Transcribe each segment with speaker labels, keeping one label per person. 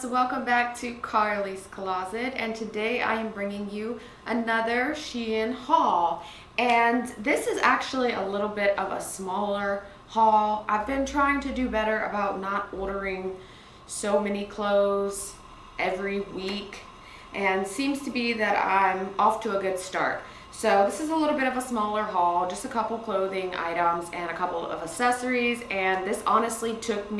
Speaker 1: welcome back to Carly's Closet, and today I am bringing you another Shein haul. And this is actually a little bit of a smaller haul. I've been trying to do better about not ordering so many clothes every week, and seems to be that I'm off to a good start. So this is a little bit of a smaller haul, just a couple clothing items and a couple of accessories, and this honestly took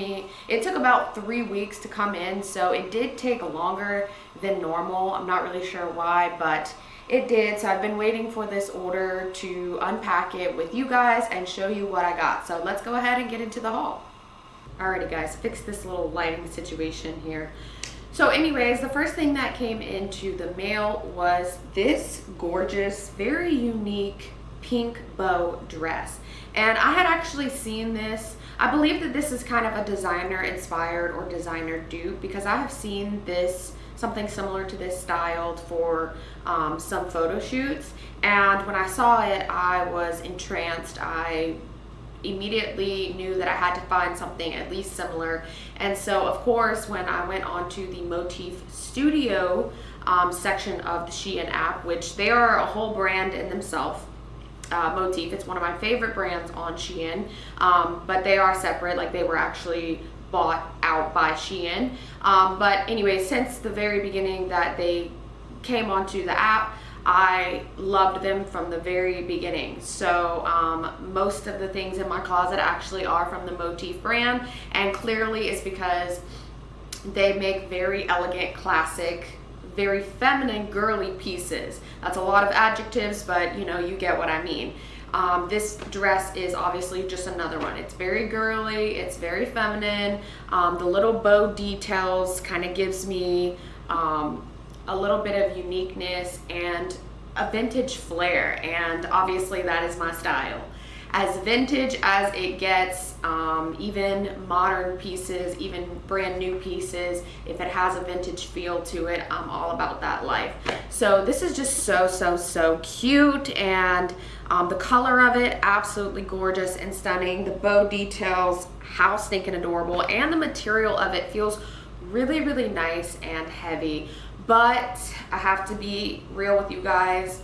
Speaker 1: about 3 weeks to come in, so it did take longer than normal. I'm not really sure why, but it did. So I've been waiting for this order to unpack it with you guys and show you what I got. So let's go ahead and get into the haul. Alrighty guys, fix this little lighting situation here. So anyways, the first thing that came into the mail was this gorgeous, very unique pink bow dress. And I had actually seen this. I believe that this is kind of a designer inspired or designer dupe, because I have seen this, something similar to this, styled for some photo shoots. And when I saw it, I was entranced. I immediately knew that I had to find something at least similar. And so of course, when I went onto the MOTF Studio section of the Shein app, which they are a whole brand in themselves, MOTF, it's one of my favorite brands on Shein, but they are separate, like they were actually bought out by Shein. But anyway, since the very beginning that they came onto the app, I loved them from the very beginning. So most of the things in my closet actually are from the MOTF brand, and clearly it's because they make very elegant, classic, very feminine, girly pieces. That's a lot of adjectives, but you know, you get what I mean. This dress is obviously just another one. It's very girly, it's very feminine. The little bow details kind of gives me a little bit of uniqueness and a vintage flair, and obviously that is my style. As vintage as it gets, even modern pieces, even brand new pieces, if it has a vintage feel to it, I'm all about that life. So this is just so cute, and the color of it, absolutely gorgeous and stunning. The bow details, how stinking adorable, and the material of it feels really nice and heavy. But I have to be real with you guys.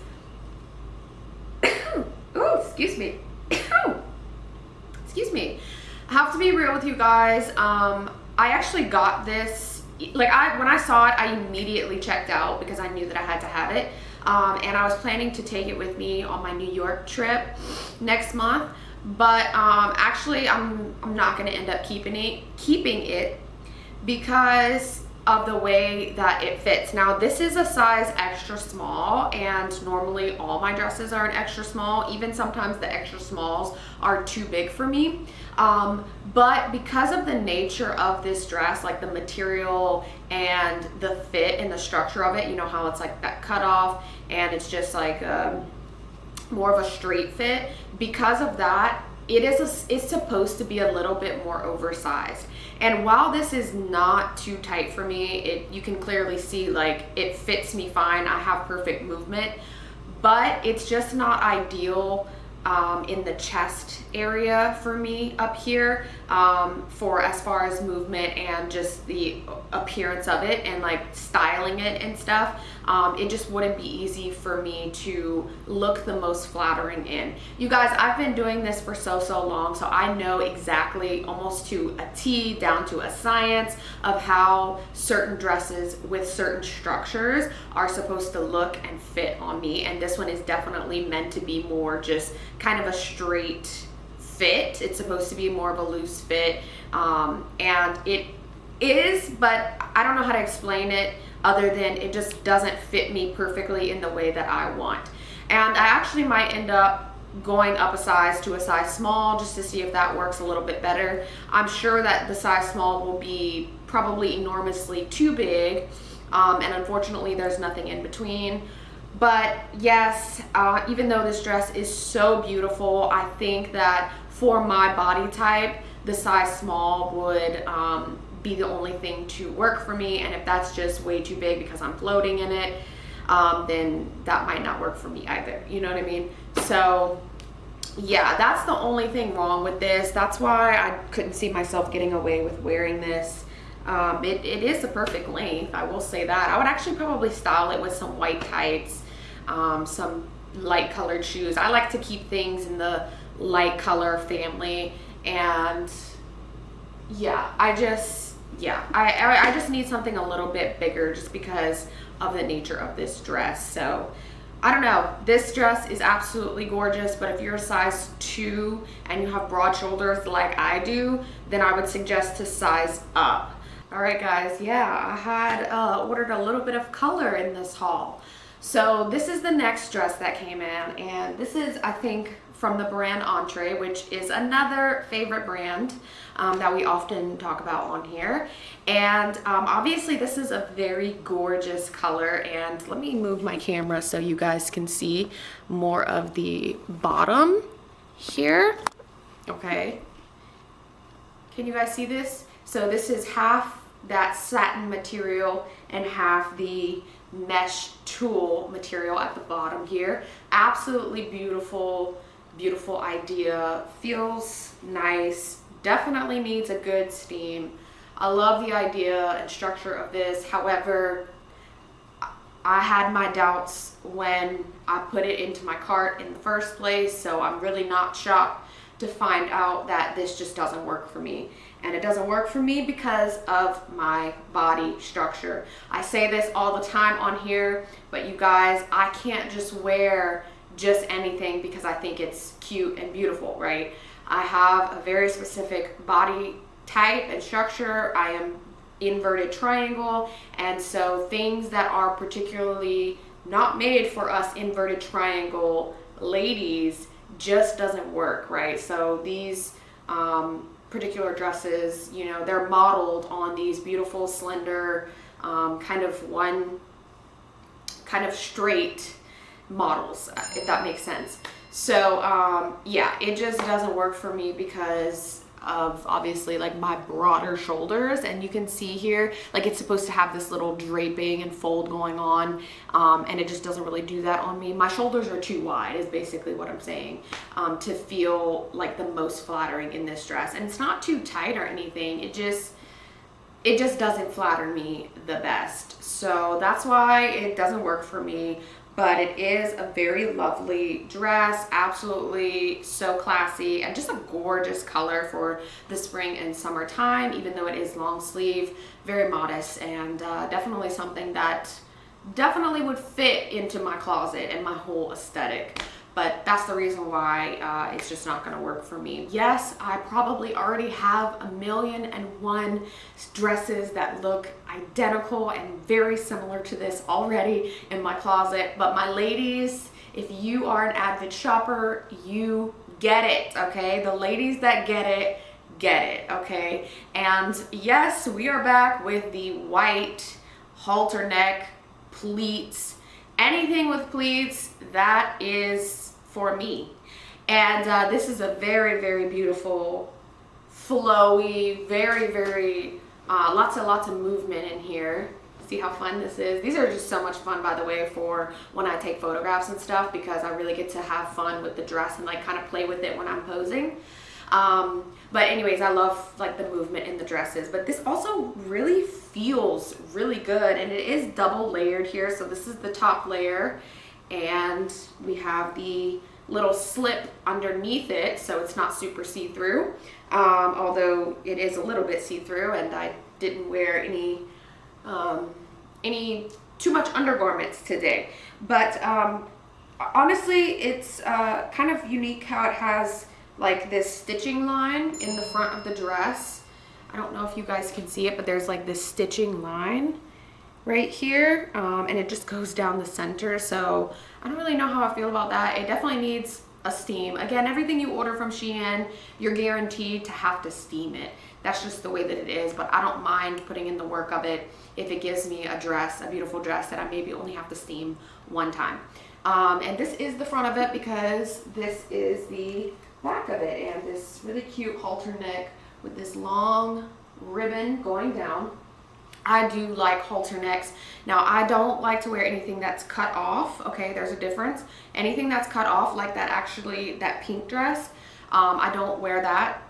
Speaker 1: Oh, excuse me. Excuse me. I have to be real with you guys. I actually got this, like when I saw it, I immediately checked out because I knew that I had to have it. And I was planning to take it with me on my New York trip next month. But actually I'm not gonna end up keeping it because of the way that it fits. Now this is a size extra small, and normally all my dresses are an extra small. Even sometimes the extra smalls are too big for me. But because of the nature of this dress, like the material and the fit and the structure of it, you know how it's like that cut off and it's just like more of a straight fit. Because of that, it's supposed to be a little bit more oversized. And while this is not too tight for me, you can clearly see like it fits me fine. I have perfect movement, but it's just not ideal in the chest area for me up here, for as far as movement and just the appearance of it and like styling it and stuff. It just wouldn't be easy for me to look the most flattering in. You guys, I've been doing this for so long, so I know exactly, almost to a T, down to a science, of how certain dresses with certain structures are supposed to look and fit on me. And this one is definitely meant to be more just kind of a straight fit. It's supposed to be more of a loose fit, and it is, but I don't know how to explain it other than it just doesn't fit me perfectly in the way that I want. And I actually might end up going up a size to a size small just to see if that works a little bit better. I'm sure that the size small will be probably enormously too big, and unfortunately there's nothing in between. But yes, even though this dress is so beautiful, I think that for my body type, the size small would be the only thing to work for me. And if that's just way too big because I'm floating in it, then that might not work for me either. You know what I mean? So yeah, that's the only thing wrong with this. That's why I couldn't see myself getting away with wearing this. It is the perfect length, I will say that. I would actually probably style it with some white tights, some light colored shoes. I like to keep things in the light color family, and yeah, I just need something a little bit bigger just because of the nature of this dress. So I don't know, this dress is absolutely gorgeous, but if you're a size 2 and you have broad shoulders like I do, then I would suggest to size up. All right guys, yeah, I had ordered a little bit of color in this haul. So this is the next dress that came in, and this is, I think, from the brand ONTRE, which is another favorite brand that we often talk about on here. And obviously this is a very gorgeous color, and let me move my camera so you guys can see more of the bottom here. Okay, can you guys see this? So this is half that satin material and half the mesh tulle material at the bottom here. Absolutely beautiful, beautiful idea. Feels nice, definitely needs a good steam. I love the idea and structure of this. However, I had my doubts when I put it into my cart in the first place, so I'm really not shocked to find out that this just doesn't work for me. And it doesn't work for me because of my body structure. I say this all the time on here, but you guys, I can't just wear just anything because I think it's cute and beautiful, right? I have a very specific body type and structure. I am inverted triangle, and so things that are particularly not made for us inverted triangle ladies just doesn't work, right? So these particular dresses, you know, they're modeled on these beautiful, slender, kind of straight models, if that makes sense. So yeah, it just doesn't work for me because of obviously like my broader shoulders, and you can see here like it's supposed to have this little draping and fold going on, and it just doesn't really do that on me. My shoulders are too wide is basically what I'm saying, to feel like the most flattering in this dress. And it's not too tight or anything, it just doesn't flatter me the best. So that's why it doesn't work for me. But it is a very lovely dress, absolutely so classy, and just a gorgeous color for the spring and summertime, even though it is long sleeve, very modest, and definitely something that definitely would fit into my closet and my whole aesthetic. But that's the reason why it's just not gonna work for me. Yes, I probably already have 1,000,001 dresses that look identical and very similar to this already in my closet. But my ladies, if you are an avid shopper, you get it, okay? The ladies that get it, okay? And yes, we are back with the white halter neck pleats. Anything with pleats, that is for me. And this is a very, very beautiful, flowy, very lots of movement in here. See how fun this is? These are just so much fun, by the way, for when I take photographs and stuff, because I really get to have fun with the dress and like kind of play with it when I'm posing. But anyways, I love like the movement in the dresses, but this also really feels really good, and it is double layered here. So this is the top layer, and we have the little slip underneath it, so it's not super see-through, although it is a little bit see-through, and I didn't wear any too much undergarments today. But honestly, it's kind of unique how it has like this stitching line in the front of the dress. I don't know if you guys can see it, but there's like this stitching line right here, and it just goes down the center. So I don't really know how I feel about that. It definitely needs a steam. Again, everything you order from Shein, you're guaranteed to have to steam it. That's just the way that it is, but I don't mind putting in the work of it if it gives me a dress, a beautiful dress that I maybe only have to steam one time. And this is the front of it, because this is the back of it, and this really cute halter neck with this long ribbon going down. I do like halter necks. Now, I don't like to wear anything that's cut off, okay? There's a difference. Anything that's cut off, like that, actually, that pink dress, I don't wear that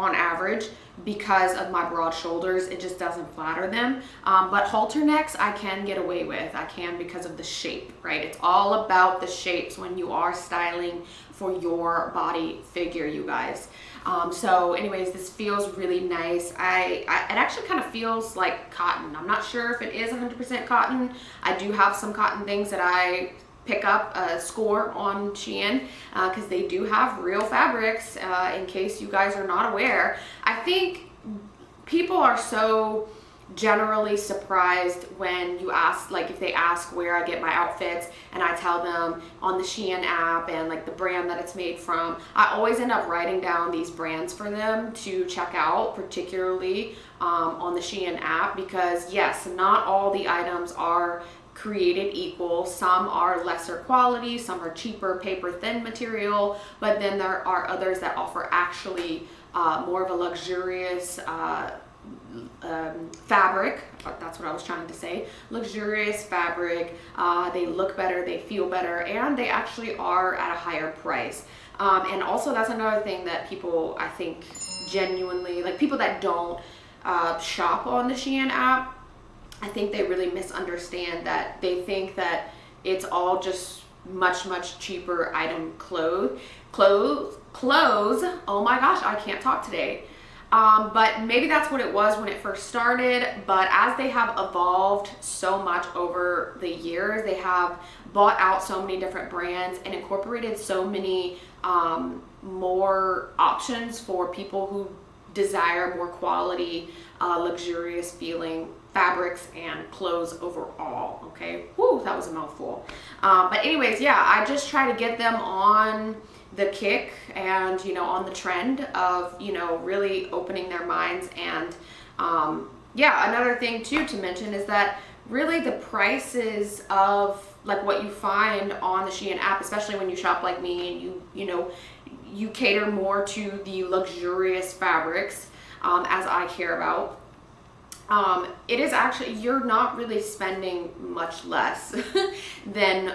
Speaker 1: on average because of my broad shoulders. It just doesn't flatter them. But halter necks I can get away with. I can because of the shape, right? It's all about the shapes when you are styling for your body figure, you guys. So anyways, this feels really nice. It actually kind of feels like cotton. I'm not sure if it is 100% cotton. I do have some cotton things that I pick up a score on Shein because they do have real fabrics, in case you guys are not aware. I think people are so generally surprised when you ask, like if they ask where I get my outfits and I tell them on the Shein app and like the brand that it's made from. I always end up writing down these brands for them to check out, particularly on the Shein app, because yes, not all the items are created equal. Some are lesser quality, some are cheaper paper thin material, but then there are others that offer actually more of a luxurious fabric. That's what I was trying to say. Luxurious fabric. They look better, they feel better, and they actually are at a higher price. And also that's another thing that people, I think, genuinely, like people that don't shop on the Shein app, I think they really misunderstand that. They think that it's all just much cheaper item clothes. Oh my gosh, I can't talk today. But maybe that's what it was when it first started, but as they have evolved so much over the years, they have bought out so many different brands and incorporated so many more options for people who desire more quality, luxurious feeling fabrics and clothes overall. Okay, whoo, that was a mouthful. But anyways, yeah, I just try to get them on the kick and, you know, on the trend of, you know, really opening their minds. And yeah, another thing too to mention is that really the prices of like what you find on the Shein app, especially when you shop like me and you know, you cater more to the luxurious fabrics, as I care about. It is actually, you're not really spending much less than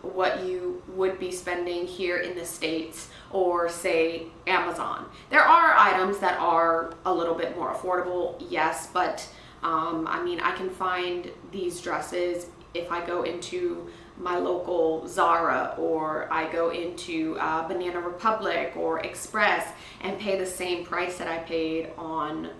Speaker 1: what you would be spending here in the States or say Amazon. There are items that are a little bit more affordable, yes, but I mean, I can find these dresses if I go into my local Zara or I go into Banana Republic or Express and pay the same price that I paid on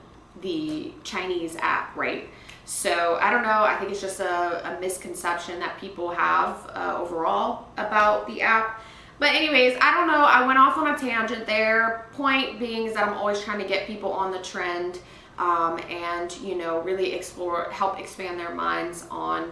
Speaker 1: the Chinese app, right? So I don't know, I think it's just a misconception that people have overall about the app. But anyways, I don't know, I went off on a tangent there. Point being is that I'm always trying to get people on the trend and, you know, really help expand their minds on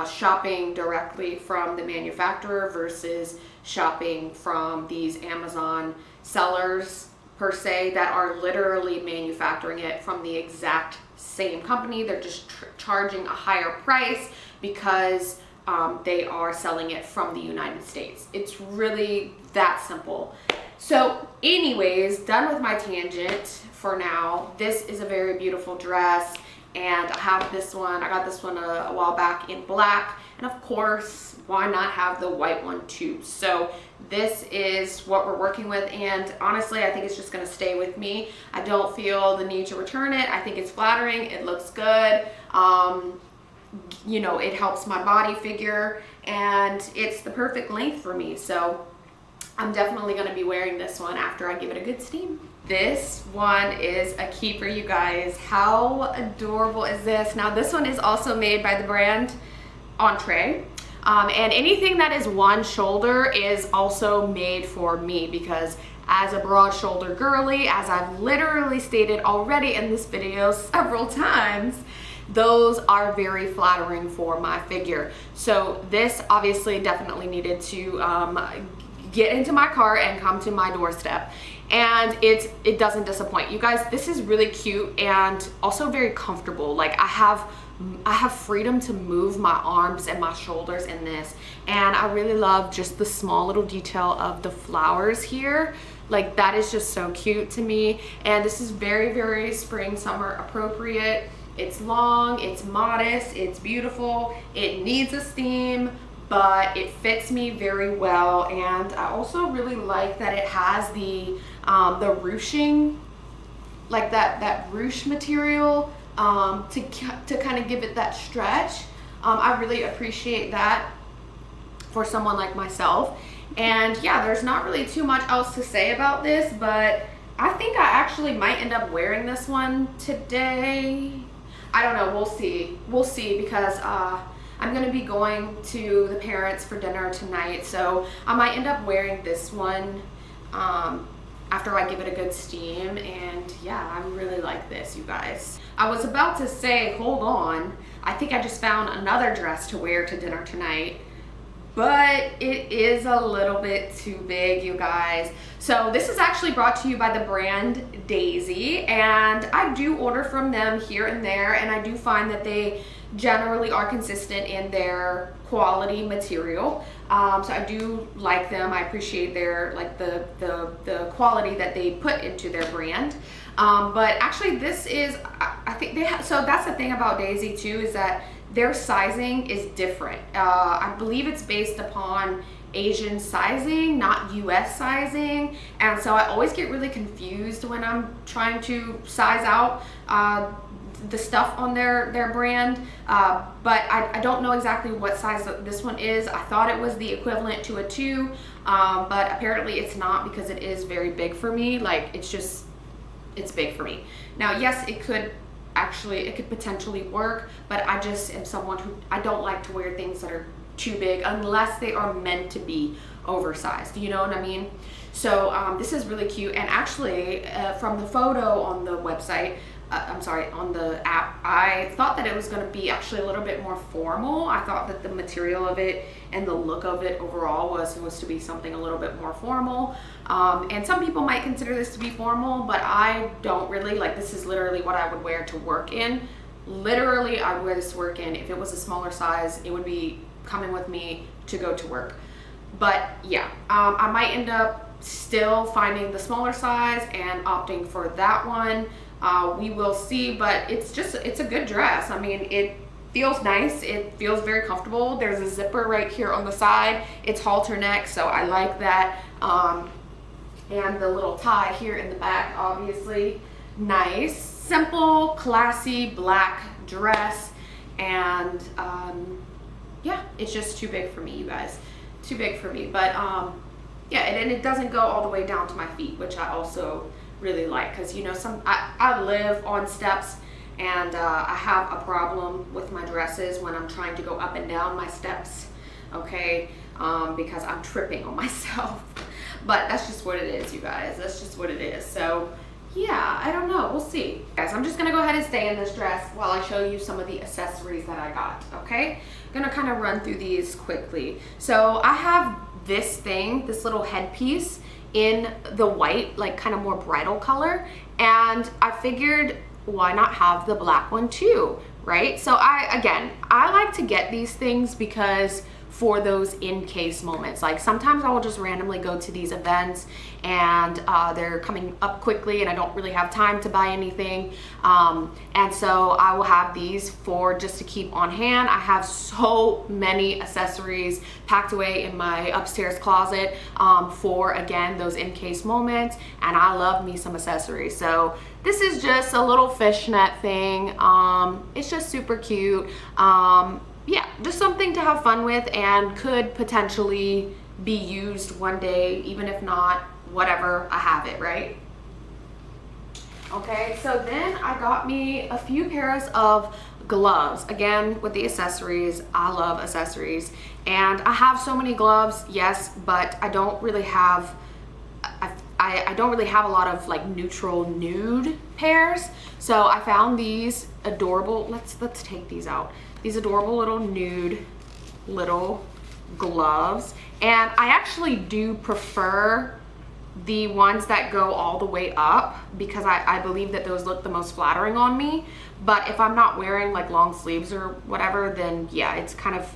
Speaker 1: shopping directly from the manufacturer versus shopping from these Amazon sellers per se that are literally manufacturing it from the exact same company. They're just charging a higher price because they are selling it from the United States. It's really that simple. So anyways, done with my tangent for now. This is a very beautiful dress and I have this one. I got this one a while back in black, and of course, why not have the white one too? So this is what we're working with, and honestly, I think it's just gonna stay with me. I don't feel the need to return it. I think it's flattering, it looks good. You know, it helps my body figure, and it's the perfect length for me. So I'm definitely gonna be wearing this one after I give it a good steam. This one is a keeper, you guys. How adorable is this? Now this one is also made by the brand ONTRE. And anything that is one shoulder is also made for me because as a broad shoulder girly, as I've literally stated already in this video several times, those are very flattering for my figure. So this obviously definitely needed to get into my car and come to my doorstep. And it doesn't disappoint. You guys, this is really cute and also very comfortable. Like I have freedom to move my arms and my shoulders in this, and I really love just the small little detail of the flowers here. Like that is just so cute to me, and this is very spring summer appropriate. It's long, it's modest, it's beautiful, it needs a steam, but it fits me very well. And I also really like that it has the ruching like that ruche material to kind of give it that stretch. I really appreciate that for someone like myself. And yeah, there's not really too much else to say about this, but I think I actually might end up wearing this one today. I don't know, we'll see. We'll see, because I'm gonna be going to the parents for dinner tonight, so I might end up wearing this one after I give it a good steam. And yeah, I really like this, you guys. I was about to say, hold on, I think I just found another dress to wear to dinner tonight, but it is a little bit too big, you guys. So this is actually brought to you by the brand DAZY, and I do order from them here and there, and I do find that they generally are consistent in their quality material. So I do like them. I appreciate their, like, the quality that they put into their brand. But actually this is, I think they have, so that's the thing about DAZY too, is that their sizing is different. I believe it's based upon Asian sizing, not US sizing. And so I always get really confused when I'm trying to size out the stuff on their brand. But I don't know exactly what size this one is. I thought it was the equivalent to a 2, but apparently it's not, because it is very big for me. Like, it's big for me. Now, yes, it could potentially work, but I just am someone who, I don't like to wear things that are too big unless they are meant to be oversized, you know what I mean? So this is really cute. And actually from the photo on the website, on the app, I thought that it was going to be actually a little bit more formal. I thought that the material of it and the look of it overall was to be something a little bit more formal. And some people might consider this to be formal, but I don't really. Like, this is literally what I would wear to work in. Literally, I would wear this to work in. If it was a smaller size, it would be coming with me to go to work. But yeah, I might end up still finding the smaller size and opting for that one. We will see, but it's a good dress. I mean, it feels nice. It feels very comfortable. There's a zipper right here on the side. It's halter neck, so I like that. And the little tie here in the back, obviously. Nice, simple, classy black dress. And yeah, it's just too big for me, you guys. Too big for me. But yeah, and it doesn't go all the way down to my feet, which I also really like, because, you know, I live on steps, and I have a problem with my dresses when I'm trying to go up and down my steps, okay, because I'm tripping on myself. But that's just what it is, you guys. That's just what it is. So yeah, I don't know, we'll see. Guys, I'm just gonna go ahead and stay in this dress while I show you some of the accessories that I got, okay? I'm gonna kind of run through these quickly. So I have this thing, this little headpiece in the white, like kind of more bridal color, and I figured, why not have the black one too, right? So I like to get these things because for those in case moments. Like, sometimes I will just randomly go to these events and they're coming up quickly and I don't really have time to buy anything, and so I will have these for just to keep on hand. I have so many accessories packed away in my upstairs closet for, again, those in case moments, and I love me some accessories. So this is just a little fishnet thing. It's just super cute. Yeah, just something to have fun with, and could potentially be used one day, even if not, whatever, I have it, right? Okay, so then I got me a few pairs of gloves. Again, with the accessories, I love accessories. And I have so many gloves, yes, but I don't really have, I don't really have a lot of like neutral nude pairs. So I found these adorable, let's take these out. These adorable little nude little gloves. And I actually do prefer the ones that go all the way up, because I believe that those look the most flattering on me. But if I'm not wearing like long sleeves or whatever, then yeah, it's kind of,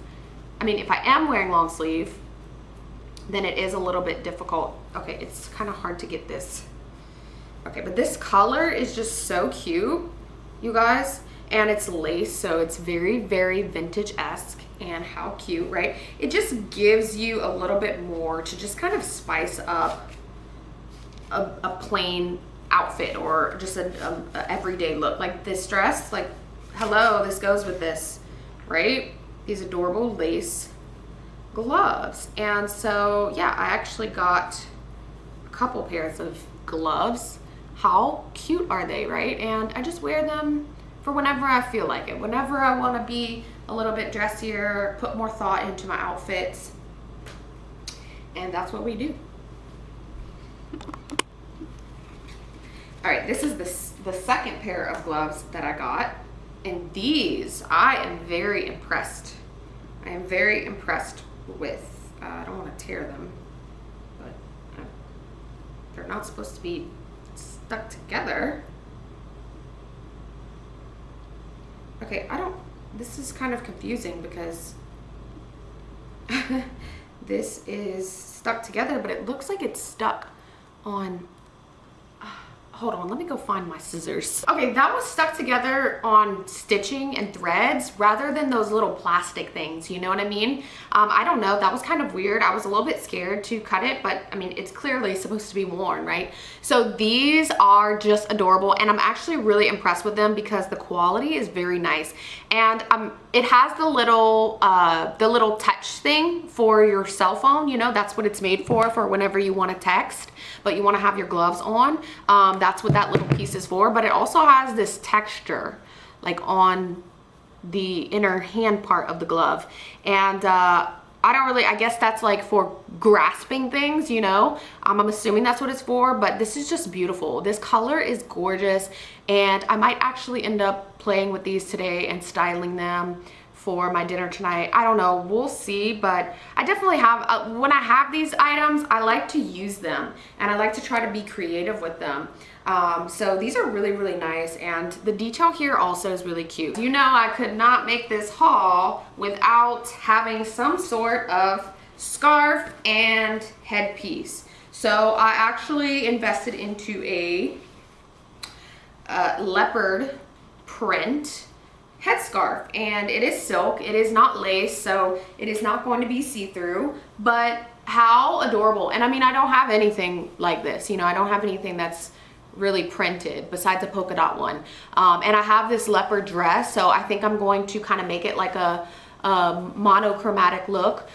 Speaker 1: I mean, if I am wearing long sleeve, then it is a little bit difficult. Okay, it's kind of hard to get this. Okay, but this color is just so cute, you guys. And it's lace, so it's very, very vintage-esque. And how cute, right? It just gives you a little bit more to just kind of spice up a plain outfit or just a everyday look. Like this dress, like, hello, this goes with this, right? These adorable lace gloves. And so yeah, I actually got a couple pairs of gloves. How cute are they, right? And I just wear them for whenever I feel like it, whenever I want to be a little bit dressier, put more thought into my outfits, and that's what we do. All right, this is the second pair of gloves that I got, and these I am very impressed. I am very impressed with. I don't want to tear them, but they're not supposed to be stuck together. Okay, this is kind of confusing because this is stuck together, but it looks like it's stuck on, hold on, let me go find my scissors. Okay, that was stuck together on stitching and threads rather than those little plastic things, you know what I mean? I don't know, that was kind of weird. I was a little bit scared to cut it, but I mean, it's clearly supposed to be worn, right? So these are just adorable, and I'm actually really impressed with them because the quality is very nice. And it has the little touch thing for your cell phone, you know, that's what it's made for whenever you want to text, but you want to have your gloves on. That's what that little piece is for, but it also has this texture like on the inner hand part of the glove. And I guess that's like for grasping things, you know. I'm assuming that's what it's for, but this is just beautiful. This color is gorgeous, and I might actually end up playing with these today and styling them for my dinner tonight. I don't know, we'll see, but I definitely have, when I have these items, I like to use them, and I like to try to be creative with them. So these are really, really nice, and the detail here also is really cute. You know, I could not make this haul without having some sort of scarf and headpiece. So I actually invested into a leopard print headscarf, and it is silk. It is not lace, so it is not going to be see-through, but how adorable. And I mean, I don't have anything like this, you know, I don't have anything that's really printed besides a polka dot one. And I have this leopard dress, so I think I'm going to kind of make it like a monochromatic look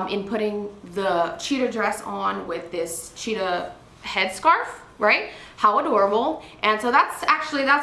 Speaker 1: in putting the cheetah dress on with this cheetah headscarf, right? How adorable. And so that's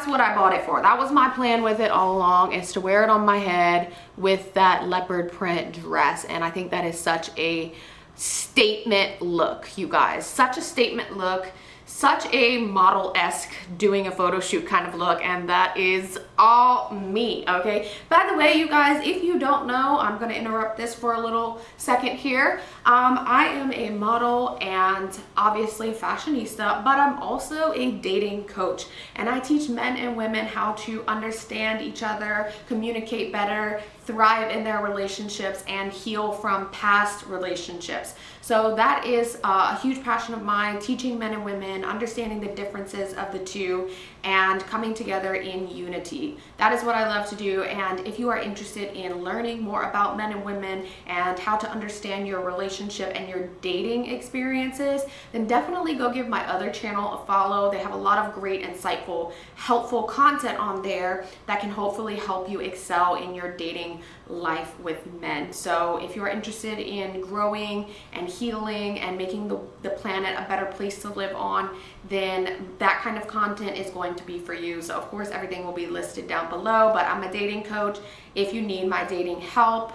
Speaker 1: what I bought it for. That was my plan with it all along, is to wear it on my head with that leopard print dress. And I think that is such a statement look, you guys. Such a statement look. Such a model-esque doing a photo shoot kind of look, and that is all me, okay? By the way, you guys, if you don't know, I'm gonna interrupt this for a little second here. I am a model and obviously fashionista, but I'm also a dating coach, and I teach men and women how to understand each other, communicate better, thrive in their relationships, and heal from past relationships. So that is a huge passion of mine, teaching men and women, understanding the differences of the two, and coming together in unity. That is what I love to do, and if you are interested in learning more about men and women and how to understand your relationship and your dating experiences, then definitely go give my other channel a follow. They have a lot of great, insightful, helpful content on there that can hopefully help you excel in your dating life with men. So if you are interested in growing and healing and making the planet a better place to live on, then that kind of content is going to be for you. So of course everything will be listed down below, but I'm a dating coach. If you need my dating help,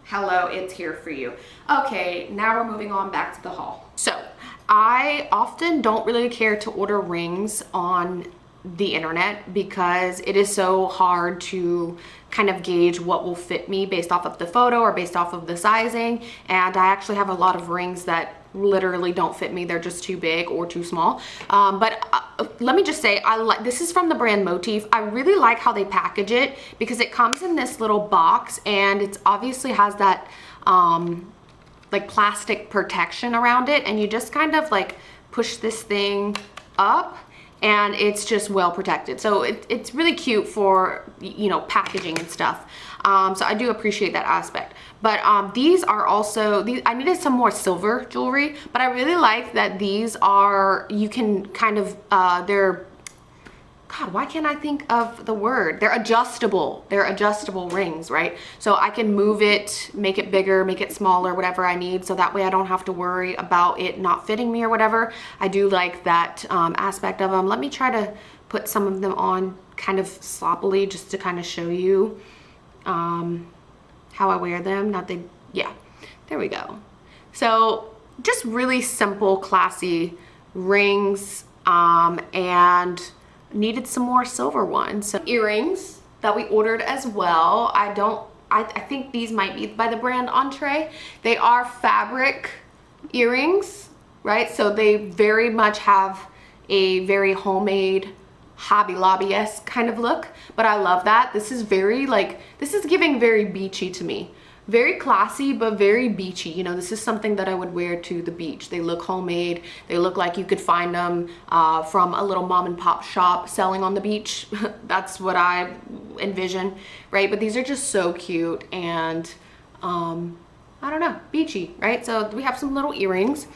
Speaker 1: hello, it's here for you. Okay, now we're moving on back to the haul. So I often don't really care to order rings on the internet because it is so hard to kind of gauge what will fit me based off of the photo or based off of the sizing. And I actually have a lot of rings that literally don't fit me. They're just too big or too small. But let me just say, this is from the brand MOTF. I really like how they package it because it comes in this little box, and it obviously has that like plastic protection around it, and you just kind of like push this thing up and it's just well protected. So it's really cute for, you know, packaging and stuff. So I do appreciate that aspect. But these are also, I needed some more silver jewelry, but I really like that these are, you can kind of, they're God, why can't I think of the word? They're adjustable. They're adjustable rings, right? So I can move it, make it bigger, make it smaller, whatever I need. So that way I don't have to worry about it not fitting me or whatever. I do like that aspect of them. Let me try to put some of them on kind of sloppily just to kind of show you how I wear them. Yeah, there we go. So just really simple, classy rings, and needed some more silver ones. So earrings that we ordered as well. I think these might be by the brand Entree. They are fabric earrings, right? So they very much have a very homemade Hobby Lobby-esque kind of look, but I love that. This is very this is giving very beachy to me. Very classy, but very beachy. You know, this is something that I would wear to the beach. They look homemade. They look like you could find them from a little mom and pop shop selling on the beach. That's what I envision, right? But these are just so cute and I don't know, beachy, right? So we have some little earrings.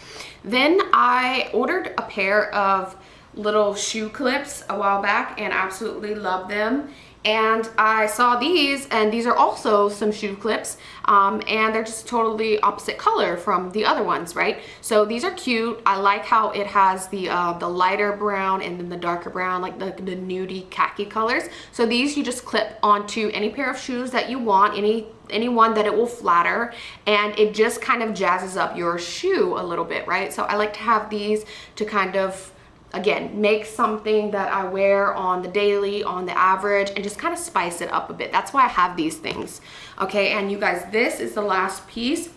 Speaker 1: Then I ordered a pair of little shoe clips a while back and absolutely love them. And I saw these, and these are also some shoe clips, and they're just totally opposite color from the other ones, right? So these are cute. I like how it has the lighter brown and then the darker brown, like the nudie khaki colors. So these you just clip onto any pair of shoes that you want, any one that it will flatter, and it just kind of jazzes up your shoe a little bit, right? So I like to have these to kind of, again, make something that I wear on the daily, on the average, and just kind of spice it up a bit. That's why I have these things. Okay, and you guys, this is the last piece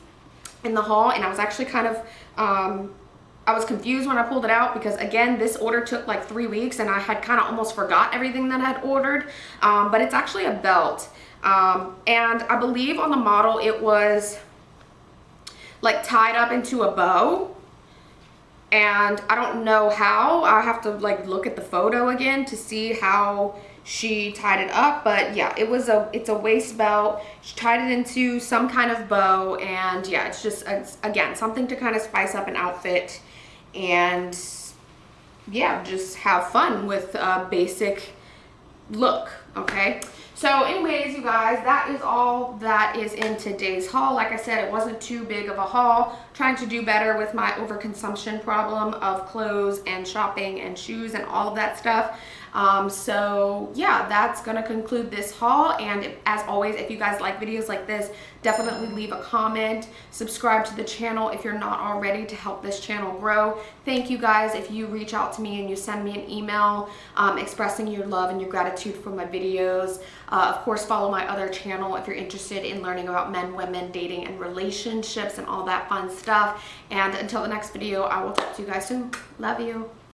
Speaker 1: in the haul, and I was actually kind of, I was confused when I pulled it out because, again, this order took like 3 weeks, and I had kind of almost forgot everything that I had ordered, but it's actually a belt. And I believe on the model it was like tied up into a bow. And I don't know how. I have to like look at the photo again to see how she tied it up, but yeah, it's a waist belt. She tied it into some kind of bow, and yeah, it's just again something to kind of spice up an outfit and yeah, just have fun with a basic look. Okay, so anyways, you guys, that is all that is in today's haul. Like I said, it wasn't too big of a haul. Trying to do better with my overconsumption problem of clothes and shopping and shoes and all of that stuff. So yeah, that's gonna conclude this haul. And as always, if you guys like videos like this, definitely leave a comment, subscribe to the channel if you're not already, to help this channel grow. Thank you guys if you reach out to me and you send me an email expressing your love and your gratitude for my videos. Of course, follow my other channel if you're interested in learning about men, women, dating, and relationships and all that fun stuff. And until the next video, I will talk to you guys soon. Love you.